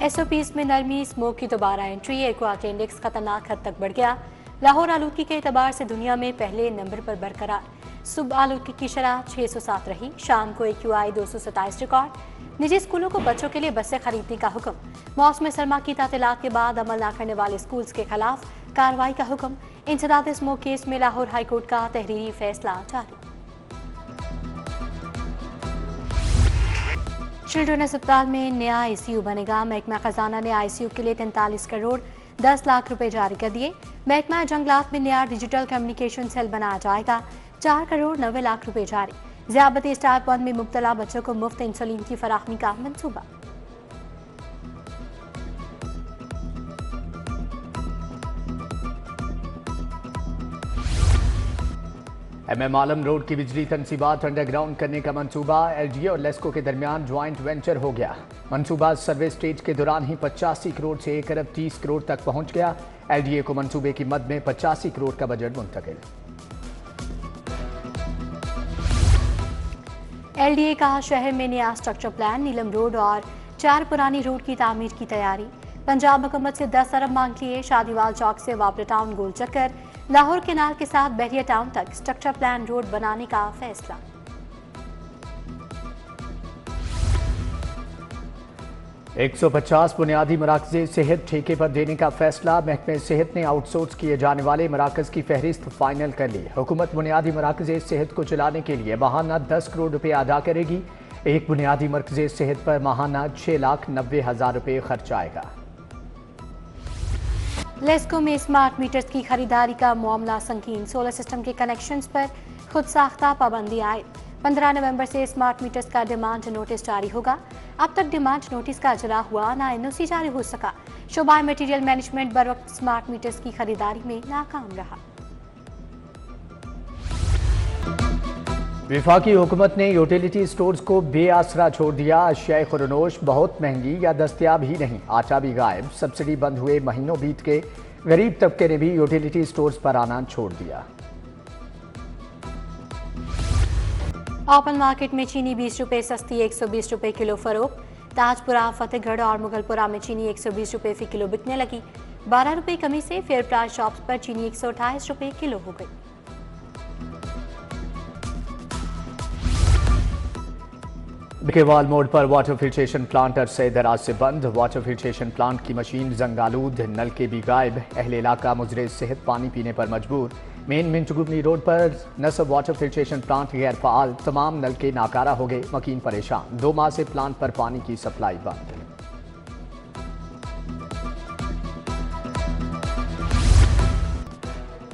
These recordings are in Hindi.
SOPs में नरमी, स्मोक की दोबारा एंट्री, एयर क्वालिटी इंडेक्स खतरनाक हद तक बढ़ गया। लाहौर आलूदगी के एतबार से दुनिया में पहले नंबर पर बरकरार। सुबह आलूदगी की शरह 607 रही, शाम को AQI 227 रिकॉर्ड। निजी स्कूलों को बच्चों के लिए बसें खरीदने का हुक्म। मौसम सरमा की तातीलात के बाद अमल न करने वाले स्कूल्स के खिलाफ कार्रवाई का हुक्म। इंसदाद स्मोक केस में लाहौर हाईकोर्ट का तहरीरी फैसला जारी। चिल्ड्रन अस्पताल में नया ICU बनेगा। महकमा खजाना ने ICU के लिए 43 करोड़ 10 लाख रुपए जारी कर दिए। महकमा जंगलात में नया डिजिटल कम्युनिकेशन सेल बनाया जाएगा। 4 करोड़ 90 लाख रुपए जारी। ज़ियाबती टाइप 1 में मुब्तला बच्चों को मुफ्त इंसुलिन की फराहमी का मंसूबा। MM आलम रोड की बिजली तनसीबात अंडरग्राउंड करने का मंसूबा LGA और लेस्को के दरमियान ज्वाइंट वेंचर हो गया। मंसूबा सर्वे स्टेज के दौरान ही 85 करोड़ से 1 अरब 30 करोड़ तक पहुंच गया। LGA को मंसूबे की मद में 85 करोड़ का बजट मुंतकिल। LDA का शहर में नया स्ट्रक्चर प्लान, नीलम रोड और 4 पुरानी रोड की तामीर की तैयारी। पंजाब हुकूमत से 10 अरब मांग लिए। शादीवाल चौक से वापरा टाउन गोल चक्कर, लाहौर केनाल के साथ बहरिया टाउन तक स्ट्रक्चर प्लान रोड बनाने का फैसला। एक 150 बुनियादी मराकज़े सेहत ठेके पर देने का फैसला। महकमे सेहत ने आउटसोर्स किए जाने वाले मराकज़ की फहरिस्त फाइनल कर ली। हुकूमत बुनियादी मराकज़े सेहत को चलाने के लिए माहाना 10 करोड़ रुपए अदा करेगी। एक बुनियादी मरकज़े सेहत पर माहाना 6,90,000 रुपए खर्च आएगा। लेस्को में स्मार्ट मीटर्स की खरीदारी का मामला संगीन। सोलर सिस्टम के कनेक्शंस पर खुद साख्ता पाबंदी आए। 15 नवंबर से स्मार्ट मीटर्स का डिमांड नोटिस जारी होगा। अब तक डिमांड नोटिस का इजरा हुआ ना NOC जारी हो सका। शोबा मटीरियल मैनेजमेंट बर वक्त स्मार्ट मीटर्स की खरीदारी में नाकाम रहा। वफाकी हुकूमत ने यूटिलिटी स्टोर्स को बेआसरा छोड़ दिया। अशियाए खुरनोश बहुत महंगी या दस्तयाब ही नहीं। आटा भी गायब, सब्सिडी बंद हुए महीनों बीत के। गरीब तबके ने भी यूटिलिटी स्टोर्स पर आना छोड़ दिया। ओपन मार्केट में चीनी 20 रुपए सस्ती 120 रुपए किलो फरोख्त। ताजपुरा, फतेहगढ़ और मुगलपुरा में चीनी 120 रुपए फी किलो बिकने लगी। 12 रुपए कमी से फेयर प्राइस शॉप्स पर चीनी 128 रुपए किलो हो गई। बिकेवाल मोड़ पर वाटर फिल्ट्रेशन प्लांट अरसे दराज से बंद। वाटर फिल्ट्रेशन प्लांट की मशीन जंगालूद, नलके भी गायब। अहले इलाका मुजरे सेहत पानी पीने पर मजबूर। मेन मिंटगुबनी रोड पर नसब वाटर फिल्ट्रेशन प्लांट गैर फाल, तमाम नलके नाकारा हो गए। मकीन परेशान। 2 माह से प्लांट पर पानी की सप्लाई बंद।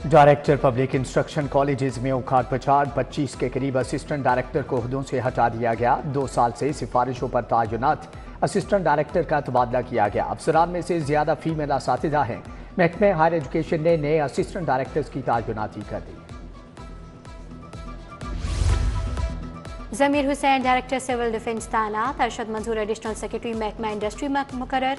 डायरेक्टर पब्लिक इंस्ट्रक्शन कॉलेजेस में उखाड़ पछाड़। 25 के करीब असिस्टेंट डायरेक्टर को ओहदों से हटा दिया गया। 2 साल से सिफारिशों पर तयनात असिस्टेंट डायरेक्टर का तबादला किया गया। अफसरान में से ज्यादा फीमेल असातिज़ा हैं। महकमे हायर एजुकेशन ने नए असिस्टेंट डायरेक्टर्स की तयनाती कर दी। जमीर हुसैन डायरेक्टर सिविल डिफेंस तैनात। अरशद मंजूर एडिशनल सेक्रेटरी महकमा इंडस्ट्री मुकर्रर।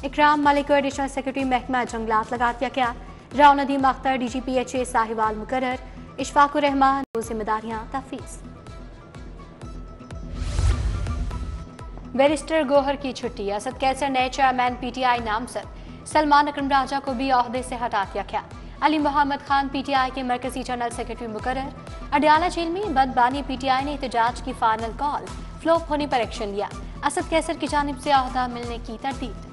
इकराम मलिक एडिशनल सेक्रेटरी महकमा जंगलात लगा दिया गया। राव नदीम अख्तर DGPHA साहिवाल मुकर्रर। इशफाकुर रहमान को जिम्मेदारियां तफवीज़। बैरिस्टर गोहर की छुट्टी। असद कैसर नए चेयरमैन PTI नामजद। सलमान अकरम राजा को भी ओहदे से हटा दिया गया। अली मोहम्मद खान PTI के मरकजी जनरल सेक्रेटरी मुकर्रर। अडयाला जेल में बदबानी PTI ने एहतजाज की फाइनल कॉल फ्लॉप होने पर एक्शन लिया। असद कैसर की जानिब से ओहदा मिलने की तरदीद।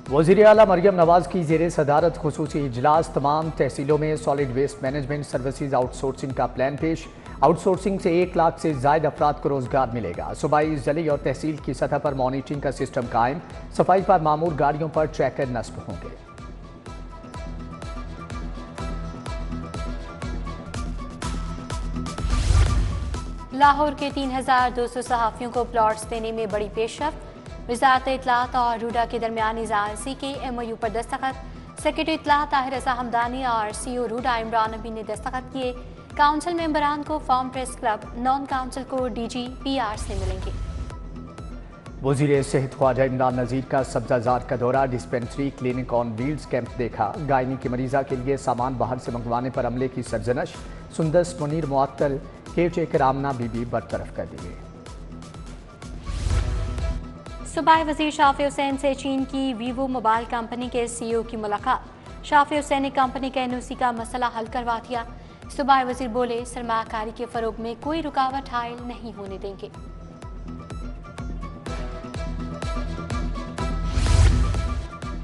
वज़ीर आला मरियम नवाज की ज़ेरे सदारत खुसूसी इजलास। तमाम तहसीलों में solid waste management services outsourcing का प्लान पेश। आउटसोर्सिंग से 1 लाख से ज़ायद अफराद को रोजगार मिलेगा। सूबाई, ज़िले और तहसील की सतह पर मॉनिटरिंग का सिस्टम कायम। सफाई पर मामूर गाड़ियों पर ट्रैकर नस्ब होंगे। लाहौर के 3,200 सहाफ़ियों को प्लॉट्स देने में बड़ी पेशरफ्त। वज़ारत इत्तलात और रूडा के दरमियान इजाज़ी के MOU पर दस्तखत। सेक्रेटरी इत्तलात ताहिर रज़ा हमदानी और CO रूडा इमरान नबी ने दस्तखत किए। काउंसिल मेंबरान को form press club, non council को DG PR से मिलेंगे। वज़ीर सेहत ख्वाजा इमरान नज़ीर का सब्ज़ाजार का दौरा। Dispensary, clinic on wheels camp देखा। गायनी की मरीज़ा के लिए सामान बाहर से मंगवाने पर अमले की सरजनश। सुंदस मुनीर मुअत्तल, केयर टेकर आमना बीबी बरतरफ कर दी गई। सूबाई वजीर शाफी हुसैन से चीन की वीवो मोबाइल कंपनी के CEO की मुलाकात। शाफी हुसैन ने कंपनी के NOC का मसला हल करवा दिया। सूबाई वजीर बोले, सरमायाकारी के फरोग में कोई रुकावट हायल नहीं होने देंगे।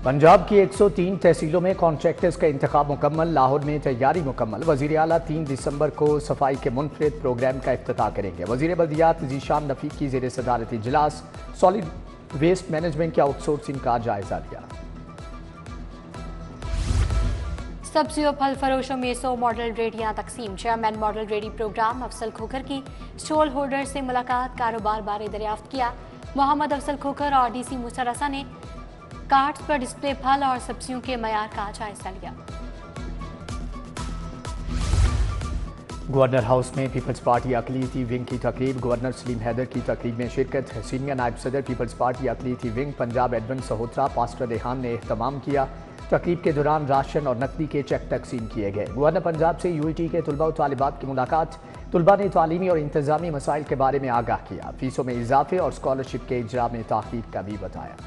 पंजाब की 103 तहसीलों में कॉन्ट्रैक्टर्स का इंतखाब मुकम्मल। लाहौर में तैयारी मुकम्मल। वजीर आला 3 दिसंबर को सफाई के मुनफरिद प्रोग्राम का इफ्तिताह करेंगे। वजीर बल्दियात ज़ीशान रफ़ीक की ज़ेर सदारत इजलास सॉलिड वेस्ट मैनेजमेंट की आउटसोर्सिंग का जायजा लिया। सब्जी और फल फरोशों में 100 मॉडल रेडियां तकसीम। चेयरमैन मॉडल रेडी प्रोग्राम अफसल खोखर की स्टॉल होल्डर से मुलाकात, कारोबार बारे दरियाफ्त किया। मोहम्मद अफसल खोखर और DC मूसा रसा ने कार्ड्स पर डिस्प्ले फल और सब्जियों के मयार का जायजा लिया। गवर्नर हाउस में पीपल्स पार्टी अक़लियती विंग की तकरीब। गवर्नर सलीम हैदर की तकरीब में शिरकत। सीनियर नायब सदर पीपल्स पार्टी अक़लियती wing Punjab Edmund Sahotra pastor Rehan ने एहतमाम किया। तकरीब के दौरान राशन और नकदी के चेक तकसीम किए गए। गवर्नर पंजाब से UET के तुलबा और तालिबात की मुलाकात। तुलबा ने तालीमी और इंतजामी मसाइल के बारे में आगाह किया। फीसों में इजाफे और स्कॉलरशिप के इजरा में ताख़ीर का भी बताया।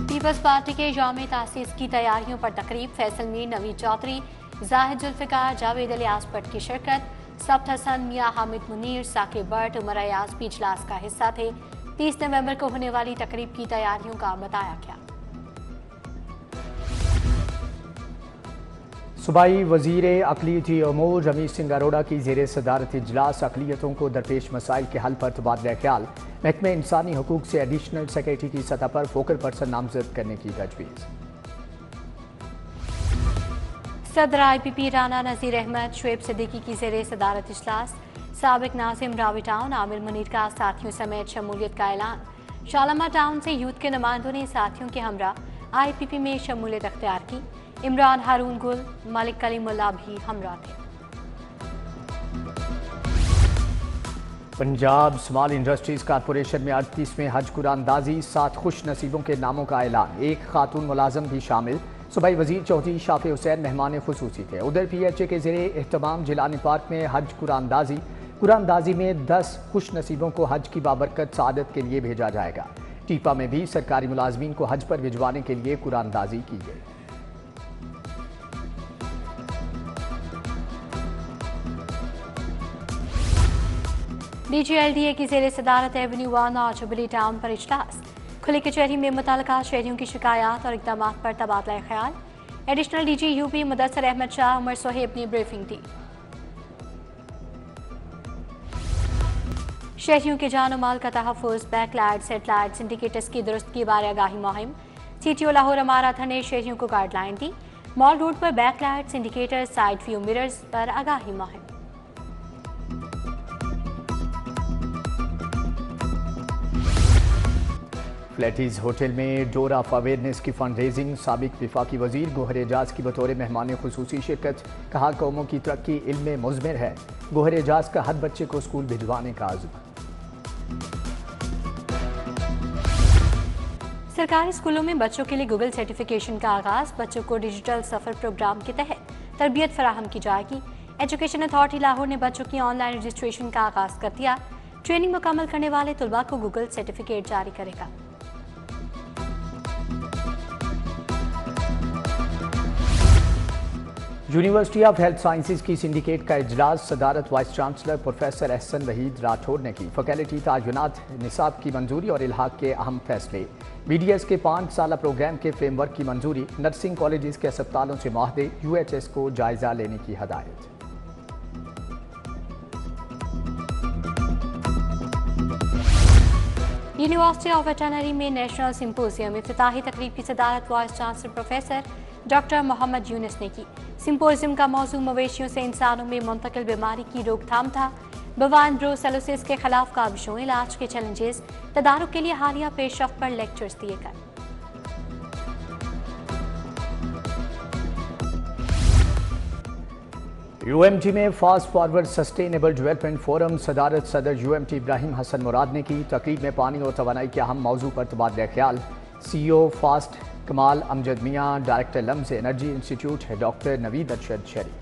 पीपल्स पार्टी के यौम तासीस की तैयारियों पर तकरीब। फैसल मीर, नवीद चौधरी, जाहिद जुल्फ़िकार, जावेद अलियास भट्ट की शिरकत। सब्त हसन, मियां हामिद मुनीर, साकिब भट्ट, उमर अयाज भी इजलास का हिस्सा थे। 30 नवंबर को होने वाली तकरीब की तैयारियों का बताया गया। सूबाई वजीर अक़लियती अमूर रमीश सिंह अरोड़ा की ज़ेर सदारत इजलास अक़लियतों को दरपेश मसाइल के हल पर तबादला ख्याल। महकमे इंसानी हकूक़ से एडिशनल सेक्रेटरी की सतह पर फोकल पर्सन नामजद करने की तजवीज़। सदर IPP राना नज़ीर अहमद शुएब सिद्दीकी की ज़ेर सदारत इजलास। साबिक नाज़िम रावी टाउन आमिर मुनीर का साथियों समेत शमूलियत का ऐलान। शालामार टाउन से यूथ के नुमाइंदों ने साथियों के हमरा IPP में शमूलियत अख्तियार की। इमरान, हारून गुल, मलिक कलीमुल्लाह भी हमरा थे। पंजाब स्मॉल इंडस्ट्रीज कॉरपोरेशन में 38वें हज कुरानदाजी। 7 खुश नसीबों के नामों का ऐलान। 1 खातून मुलाजम भी शामिल। सूबाई वजीर चौधरी शाफी हुसैन मेहमान खुसूसी थे। उधर PHA के ज़रिए एहतमाम जिलानी पार्क में हज कुरानदाजी में 10 खुश नसीबों को हज की बाबरकत सआदत के लिए भेजा जाएगा। टीपा में भी सरकारी मुलाजमीन को हज पर भिजवाने के लिए कुरानदाजी की गई। DG LDA की ज़ेर सदारत एवेन्यू 1 और जुबली टाउन पर इजलास। खुली कचहरी में मुतल्लिका शहरियों की शिकायत और इक़दाम पर तबादला ख्याल। Additional DG UP Mudassar Ahmad Shah Umar Sohaib ने ब्रीफिंग दी। शहरियों के जान और माल का तहफ़्फ़ुज़, बैकलाइट, सेटलाइट्स, इंडिकेटर्स की दुरुस्त की बारे आगाही मुहिम। CTO लाहौर अमारा था ने शहरियों को गाइडलाइन दी। मॉल रोड पर backlights, indicators, side view mirrors पर आगाही मुहिम। फ्लैटीज होटल में डोर ऑफ अवेयरनेस की फंड रेजिंग। साबिक विफाकी वजीर गोहर एजाज की बतौर मेहमान खुसूसी शिरकत। कहा, कौमों की तरक्की इल्म में मुज़मिर है। गोहर एजाज का हर बच्चे को स्कूल भिजवाने का आज़म। सरकारी स्कूलों में बच्चों के लिए गूगल सर्टिफिकेशन का आगाज। बच्चों को डिजिटल सफर प्रोग्राम के तहत तरबियत फराहम की जाएगी। एजुकेशन अथॉरिटी लाहौर ने बच्चों की ऑनलाइन रजिस्ट्रेशन का आगाज कर दिया। ट्रेनिंग मुकम्मल करने वाले तुलबा को गूगल सर्टिफिकेट जारी करेगा। यूनिवर्सिटी ऑफ हेल्थ साइंसेज की सिंडिकेट का इजलास। सदारत vice chancellor professor Ehsan Waheed Rathore ने की। फैकल्टी तायुनात, निसाब की मंजूरी और इल्हाक के अहम फैसले। BDS के 5 साला प्रोग्राम के फ्रेमवर्क की मंजूरी। नर्सिंग कॉलेज के अस्पतालों से माहदे। UHS को जायजा लेने की हदायत। यूनिवर्सिटी ऑफ वेटरनरी में नेशनल सिंपोजियम इफ्तिताही तकरीब की सदारत vice chancellor professor doctor Mohammad Younus ने की। सिंपोजियम का मौजू मवेशियों से इंसानों में मुंतकिल बीमारी की रोकथाम था। बवान ब्रोसेलोसिस के खिलाफ काबिशों, इलाज के चैलेंजेस, तदारुक के लिए हालिया पेशरफ्त पर लेक्चर्स दिए गए। UMT में fast forward sustainable development forum. सदारत सदर UMT इब्राहिम हसन मुराद ने की। तकरीब में पानी और तवानाई के अहम मौजू पर तबादला ख्याल। CEO fast Kamal Amjad Mian, director LUMS energy institute, doctor Naveed Arshad शरीक।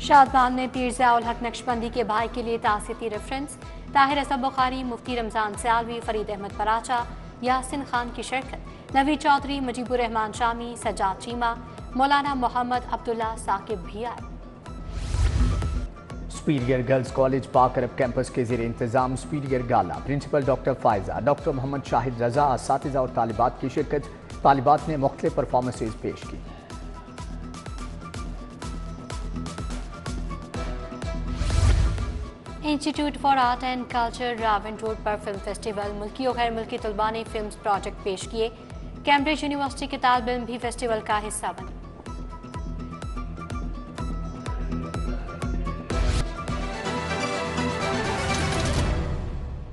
शादमान में पीर ज़ियाउल हक नक्शबंदी के भाई के लिए तासीती रेफरेंस, ताहिर असद बुखारी, मुफ्ती रमजान सियालवी, फरीद अहमद पराचा, यासिन खान की शिरकत, नवीद चौधरी, मुजीबुर रहमान शामी, सज्जाद चीमा, मौलाना मोहम्मद अब्दुल्ला साकिब भी आए। सुपीरियर गर्ल्स कॉलेज पाक अरब कैंपस के ज़ेर इंतज़ाम superior gala, principal doctor Faiza, doctor Mohammad Shahid Raza, असातिज़ा और तालिबात की शिरकत। तालिबात ने मुख्तलिफ परफॉर्मेंसेज पेश की। Institute for art and culture Ravan road पर फिल्म फेस्टिवल, मुल्की और गैर मुल्की तलबा ने फिल्म प्रोजेक्ट पेश किए। कैम्ब्रिज यूनिवर्सिटी के तालिब इल्म भी फेस्टिवल का हिस्सा बने।